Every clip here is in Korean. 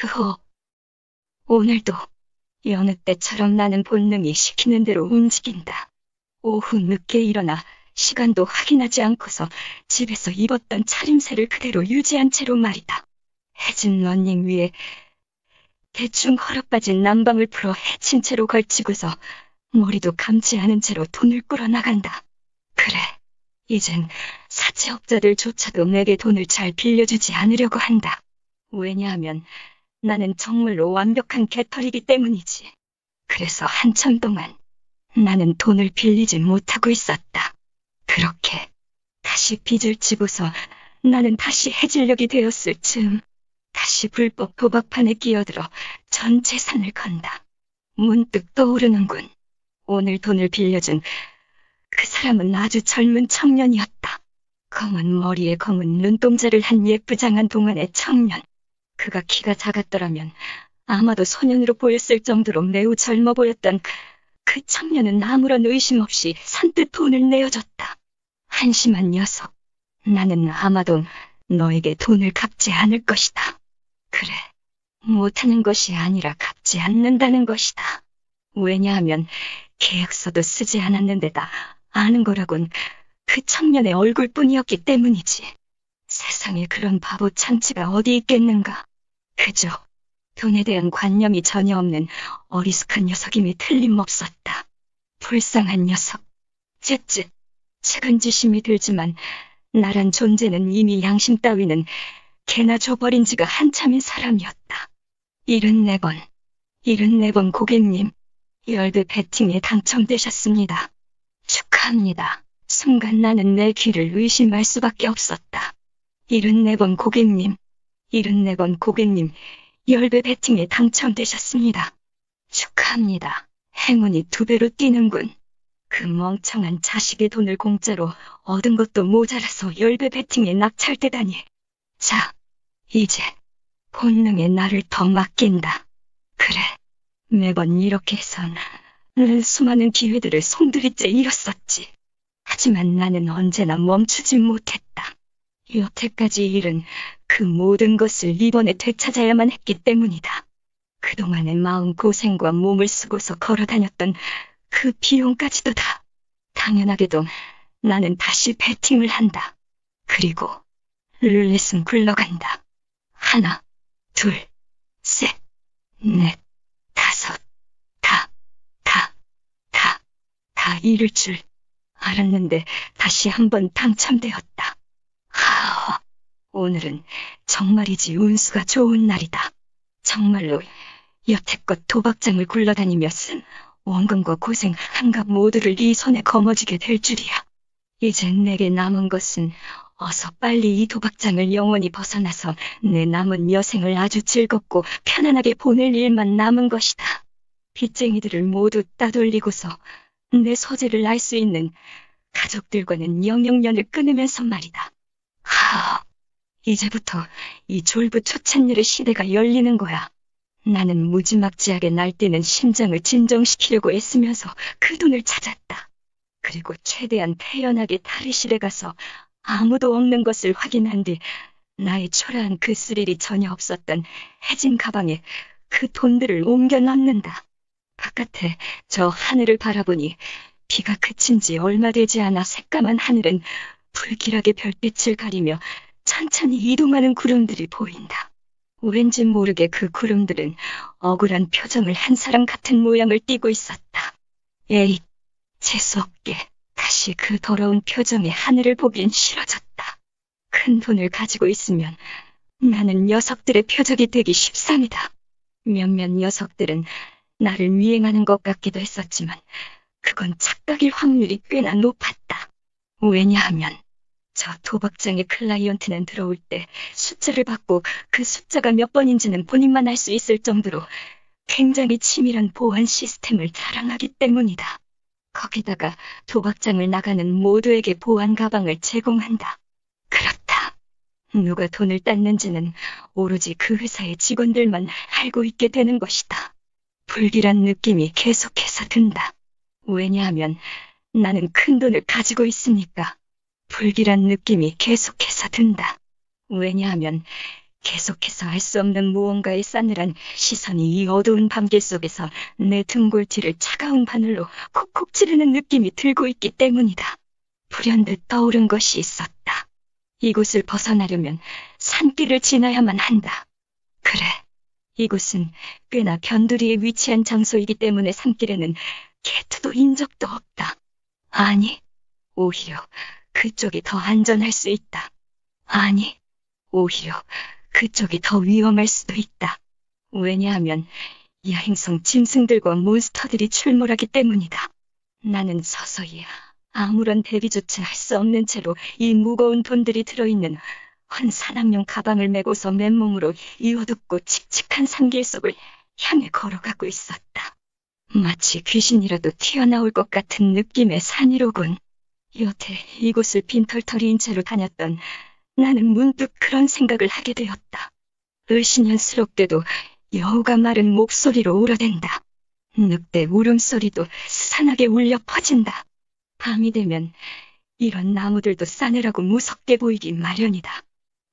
그 후, 오늘도 여느 때처럼 나는 본능이 시키는 대로 움직인다. 오후 늦게 일어나 시간도 확인하지 않고서 집에서 입었던 차림새를 그대로 유지한 채로 말이다. 해진 러닝 위에 대충 헐어빠진 남방을 풀어 해친 채로 걸치고서 머리도 감지 않은 채로 돈을 끌어 나간다. 그래, 이젠 사채업자들조차도 내게 돈을 잘 빌려주지 않으려고 한다. 왜냐하면 나는 정말로 완벽한 개털이기 때문이지. 그래서 한참 동안 나는 돈을 빌리지 못하고 있었다. 그렇게 다시 빚을 지고서 나는 다시 해질녘이 되었을 즈음 다시 불법 도박판에 끼어들어 전 재산을 건다. 문득 떠오르는군. 오늘 돈을 빌려준 그 사람은 아주 젊은 청년이었다. 검은 머리에 검은 눈동자를 한 예쁘장한 동안의 청년. 그가 키가 작았더라면 아마도 소년으로 보였을 정도로 매우 젊어 보였던 그 청년은 아무런 의심 없이 선뜻 돈을 내어줬다. 한심한 녀석. 나는 아마도 너에게 돈을 갚지 않을 것이다. 그래, 못하는 것이 아니라 갚지 않는다는 것이다. 왜냐하면 계약서도 쓰지 않았는데다 아는 거라곤 그 청년의 얼굴뿐이었기 때문이지. 세상에 그런 바보 창치가 어디 있겠는가. 그저 돈에 대한 관념이 전혀 없는 어리숙한 녀석임이 틀림없었다. 불쌍한 녀석. 쯧쯧. 측은지심이 들지만 나란 존재는 이미 양심 따위는 개나 줘버린 지가 한참인 사람이었다. 74번 고객님, 열배 베팅에 당첨되셨습니다. 축하합니다. 순간 나는 내 귀를 의심할 수밖에 없었다. 74번 고객님, 열배 베팅에 당첨되셨습니다. 축하합니다. 행운이 2배로 뛰는군. 그 멍청한 자식의 돈을 공짜로 얻은 것도 모자라서 열배 베팅에 낙찰되다니. 자, 이제 본능에 나를 더 맡긴다. 그래, 매번 이렇게 해서 나는 수많은 기회들을 송두리째 잃었었지. 하지만 나는 언제나 멈추지 못했다. 여태까지 잃은 그 모든 것을 이번에 되찾아야만 했기 때문이다. 그동안의 마음고생과 몸을 쓰고서 걸어다녔던 그 비용까지도 다. 당연하게도 나는 다시 베팅을 한다. 그리고 룰렛은 굴러간다. 1, 2, 3, 4, 5, 다 잃을 줄 알았는데 다시 한번 당첨되었다. 오늘은 정말이지 운수가 좋은 날이다. 정말로 여태껏 도박장을 굴러다니며 쓴 원금과 고생 한갖 모두를 네 손에 거머쥐게 될 줄이야. 이젠 내게 남은 것은 어서 빨리 이 도박장을 영원히 벗어나서 내 남은 여생을 아주 즐겁고 편안하게 보낼 일만 남은 것이다. 빚쟁이들을 모두 따돌리고서 내 소재를 알 수 있는 가족들과는 영영연을 끊으면서 말이다. 이제부터 이 졸부초찬열의 시대가 열리는 거야. 나는 무지막지하게 날뛰는 심장을 진정시키려고 애쓰면서 그 돈을 찾았다. 그리고 최대한 태연하게 탈의실에 가서 아무도 없는 것을 확인한 뒤 나의 초라한 그 스릴이 전혀 없었던 해진 가방에 그 돈들을 옮겨 넣는다. 바깥에 저 하늘을 바라보니 비가 그친 지 얼마 되지 않아 새까만 하늘은 불길하게 별빛을 가리며 천천히 이동하는 구름들이 보인다. 왠지 모르게 그 구름들은 억울한 표정을 한 사람 같은 모양을 띠고 있었다. 에이, 재수없게 다시 그 더러운 표정의 하늘을 보긴 싫어졌다. 큰 돈을 가지고 있으면 나는 녀석들의 표적이 되기 십상이다. 몇몇 녀석들은 나를 미행하는 것 같기도 했었지만 그건 착각일 확률이 꽤나 높았다. 왜냐하면 저 도박장의 클라이언트는 들어올 때 숫자를 받고 그 숫자가 몇 번인지는 본인만 알 수 있을 정도로 굉장히 치밀한 보안 시스템을 자랑하기 때문이다. 거기다가 도박장을 나가는 모두에게 보안 가방을 제공한다. 그렇다. 누가 돈을 땄는지는 오로지 그 회사의 직원들만 알고 있게 되는 것이다. 불길한 느낌이 계속해서 든다. 왜냐하면 나는 큰 돈을 가지고 있으니까. 불길한 느낌이 계속해서 든다. 왜냐하면 계속해서 알 수 없는 무언가의 싸늘한 시선이 이 어두운 밤길 속에서 내 등골 뒤를 차가운 바늘로 콕콕 찌르는 느낌이 들고 있기 때문이다. 불현듯 떠오른 것이 있었다. 이곳을 벗어나려면 산길을 지나야만 한다. 그래, 이곳은 꽤나 변두리에 위치한 장소이기 때문에 산길에는 개투도 인적도 없다. 아니, 오히려 그쪽이 더 안전할 수 있다. 아니, 오히려 그쪽이 더 위험할 수도 있다. 왜냐하면 야행성 짐승들과 몬스터들이 출몰하기 때문이다. 나는 서서히 아무런 대비조차 할 수 없는 채로 이 무거운 돈들이 들어있는 헌사남용 가방을 메고서 맨몸으로 이 어둡고 칙칙한 산길 속을 향해 걸어가고 있었다. 마치 귀신이라도 튀어나올 것 같은 느낌의 산이로군. 여태 이곳을 빈털터리인 채로 다녔던 나는 문득 그런 생각을 하게 되었다. 을신연스럽게도 여우가 마른 목소리로 울어댄다. 늑대 울음소리도 스산하게 울려 퍼진다. 밤이 되면 이런 나무들도 싸늘하고 무섭게 보이기 마련이다.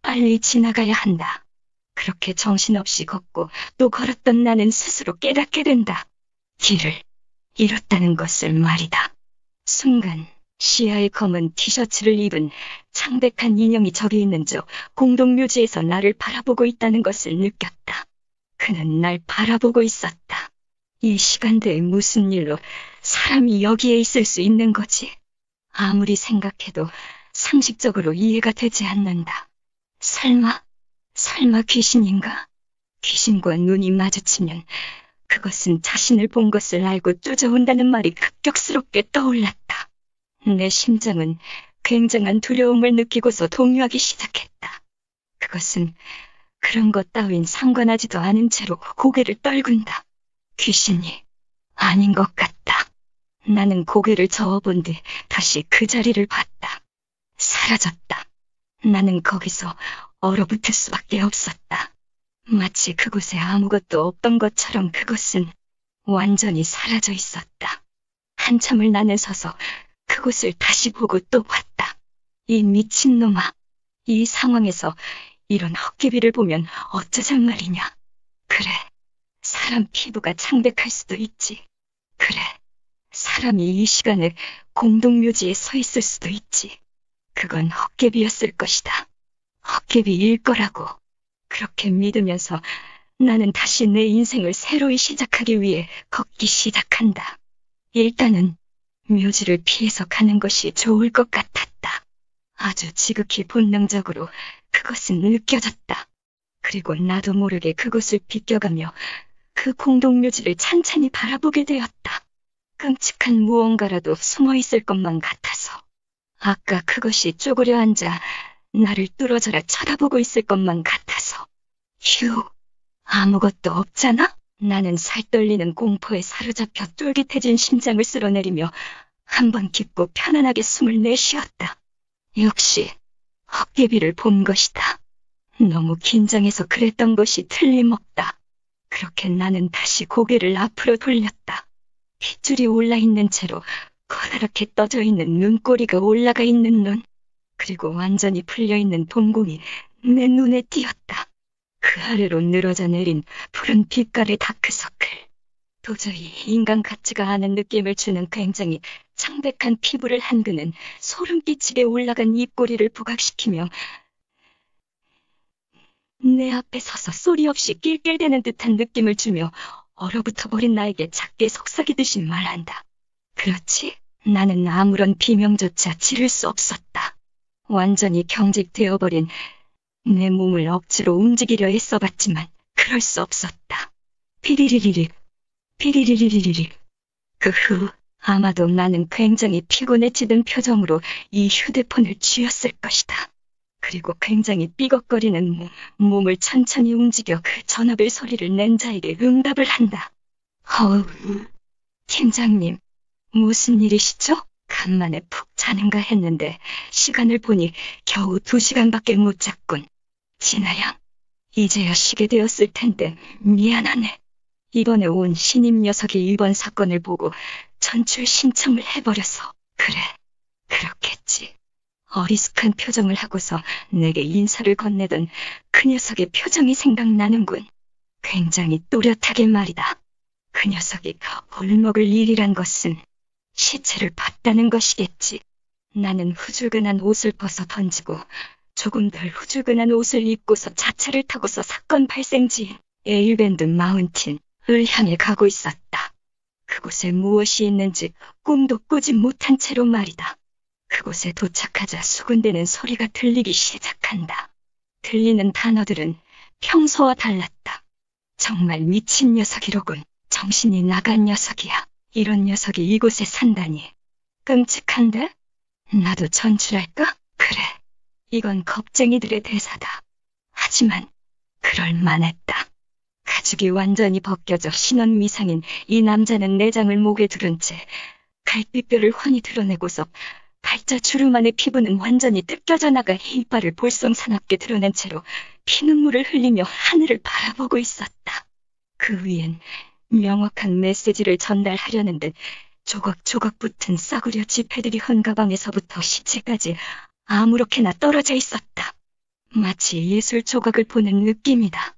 빨리 지나가야 한다. 그렇게 정신없이 걷고 또 걸었던 나는 스스로 깨닫게 된다. 길을 잃었다는 것을 말이다. 순간 시야에 검은 티셔츠를 입은 창백한 인형이 저기 있는 저 공동묘지에서 나를 바라보고 있다는 것을 느꼈다. 그는 날 바라보고 있었다. 이 시간대에 무슨 일로 사람이 여기에 있을 수 있는 거지? 아무리 생각해도 상식적으로 이해가 되지 않는다. 설마 귀신인가? 귀신과 눈이 마주치면 그것은 자신을 본 것을 알고 쫓아온다는 말이 급격스럽게 떠올랐다. 내 심장은 굉장한 두려움을 느끼고서 동요하기 시작했다. 그것은 그런 것 따윈 상관하지도 않은 채로 고개를 떨군다. 귀신이 아닌 것 같다. 나는 고개를 저어본 뒤 다시 그 자리를 봤다. 사라졌다. 나는 거기서 얼어붙을 수밖에 없었다. 마치 그곳에 아무것도 없던 것처럼 그것은 완전히 사라져 있었다. 한참을 나는 서서 그곳을 다시 보고 또 봤다. 이 미친놈아, 이 상황에서 이런 헛개비를 보면 어쩌잔 말이냐. 그래, 사람 피부가 창백할 수도 있지. 그래, 사람이 이 시간에 공동묘지에 서 있을 수도 있지. 그건 헛개비였을 것이다. 헛개비일 거라고. 그렇게 믿으면서 나는 다시 내 인생을 새로이 시작하기 위해 걷기 시작한다. 일단은 묘지를 피해서 가는 것이 좋을 것 같았다. 아주 지극히 본능적으로 그것은 느껴졌다. 그리고 나도 모르게 그곳을 비껴가며 그 공동묘지를 찬찬히 바라보게 되었다. 끔찍한 무언가라도 숨어 있을 것만 같아서. 아까 그것이 쪼그려 앉아 나를 뚫어져라 쳐다보고 있을 것만 같아서. 휴, 아무것도 없잖아? 나는 살떨리는 공포에 사로잡혀 쫄깃해진 심장을 쓸어내리며 한번 깊고 편안하게 숨을 내쉬었다. 역시 헛개비를 본 것이다. 너무 긴장해서 그랬던 것이 틀림없다. 그렇게 나는 다시 고개를 앞으로 돌렸다. 핏줄이 올라있는 채로 커다랗게 떠져 있는 눈꼬리가 올라가 있는 눈, 그리고 완전히 풀려있는 동공이 내 눈에 띄었다. 그 아래로 늘어져 내린 푸른 빛깔의 다크서클. 도저히 인간 같지가 않은 느낌을 주는 굉장히 창백한 피부를 한 그는 소름 끼치게 올라간 입꼬리를 부각시키며 내 앞에 서서 소리 없이 낄낄대는 듯한 느낌을 주며 얼어붙어 버린 나에게 작게 속삭이듯이 말한다. 그렇지, 나는 아무런 비명조차 지를 수 없었다. 완전히 경직되어버린 내 몸을 억지로 움직이려 애써봤지만 그럴 수 없었다. 피리리리리, 피리리리리리. 그 후 아마도 나는 굉장히 피곤해지던 표정으로 이 휴대폰을 쥐었을 것이다. 그리고 굉장히 삐걱거리는 몸을 천천히 움직여 그 전화벨 소리를 낸 자에게 응답을 한다. 어우, 팀장님, 무슨 일이시죠? 간만에 푹 자는가 했는데 시간을 보니 겨우 2시간밖에 못 잤군. 진아양, 이제야 쉬게 되었을 텐데 미안하네. 이번에 온 신임 녀석이 이번 사건을 보고 전출 신청을 해버려서. 그래, 그렇겠지. 어리숙한 표정을 하고서 내게 인사를 건네던 그 녀석의 표정이 생각나는군. 굉장히 또렷하게 말이다. 그 녀석이 볼먹을 일이란 것은 시체를 봤다는 것이겠지. 나는 후줄근한 옷을 벗어 던지고 조금 덜 후줄근한 옷을 입고서 자차를 타고서 사건 발생지인 에일밴드 마운틴을 향해 가고 있었다. 그곳에 무엇이 있는지 꿈도 꾸지 못한 채로 말이다. 그곳에 도착하자 수군대는 소리가 들리기 시작한다. 들리는 단어들은 평소와 달랐다. 정말 미친 녀석이로군. 정신이 나간 녀석이야. 이런 녀석이 이곳에 산다니. 끔찍한데? 나도 전출할까? 그래. 이건 겁쟁이들의 대사다. 하지만 그럴 만했다. 가죽이 완전히 벗겨져 신원 미상인 이 남자는 내장을 목에 두른 채 갈비뼈를 훤히 드러내고서 팔자 주름 안의 피부는 완전히 뜯겨져 나가 이빨을 볼썽사납게 드러낸 채로 피눈물을 흘리며 하늘을 바라보고 있었다. 그 위엔 명확한 메시지를 전달하려는 듯 조각조각 붙은 싸구려 지폐들이 헌가방에서부터 시체까지 아무렇게나 떨어져 있었다. 마치 예술 조각을 보는 느낌이다.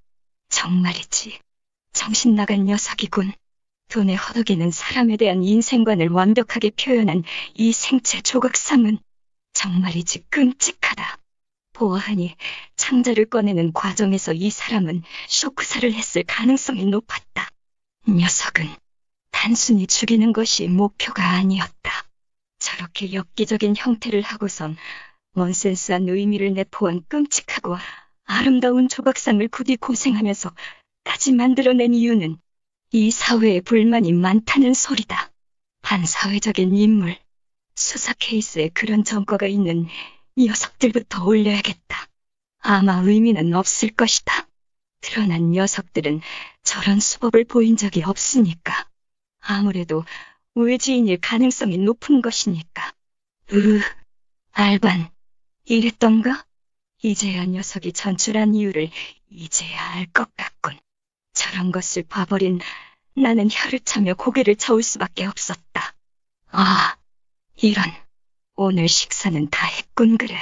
정말이지. 정신 나간 녀석이군. 돈에 허덕이는 사람에 대한 인생관을 완벽하게 표현한 이 생체 조각상은 정말이지 끔찍하다. 보아하니 창자를 꺼내는 과정에서 이 사람은 쇼크살을 했을 가능성이 높았다. 녀석은 단순히 죽이는 것이 목표가 아니었다. 저렇게 엽기적인 형태를 하고선 넌센스한 의미를 내포한 끔찍하고 아름다운 조각상을 부디 고생하면서까지 만들어낸 이유는 이 사회에 불만이 많다는 소리다. 반사회적인 인물, 수사 케이스에 그런 전과가 있는 녀석들부터 올려야겠다. 아마 의미는 없을 것이다. 드러난 녀석들은 저런 수법을 보인 적이 없으니까. 아무래도 외지인일 가능성이 높은 것이니까. 알반, 이랬던가? 이제야 녀석이 전출한 이유를 이제야 알 것 같군. 저런 것을 봐버린 나는 혀를 차며 고개를 저을 수밖에 없었다. 아, 이런. 오늘 식사는 다 했군 그래.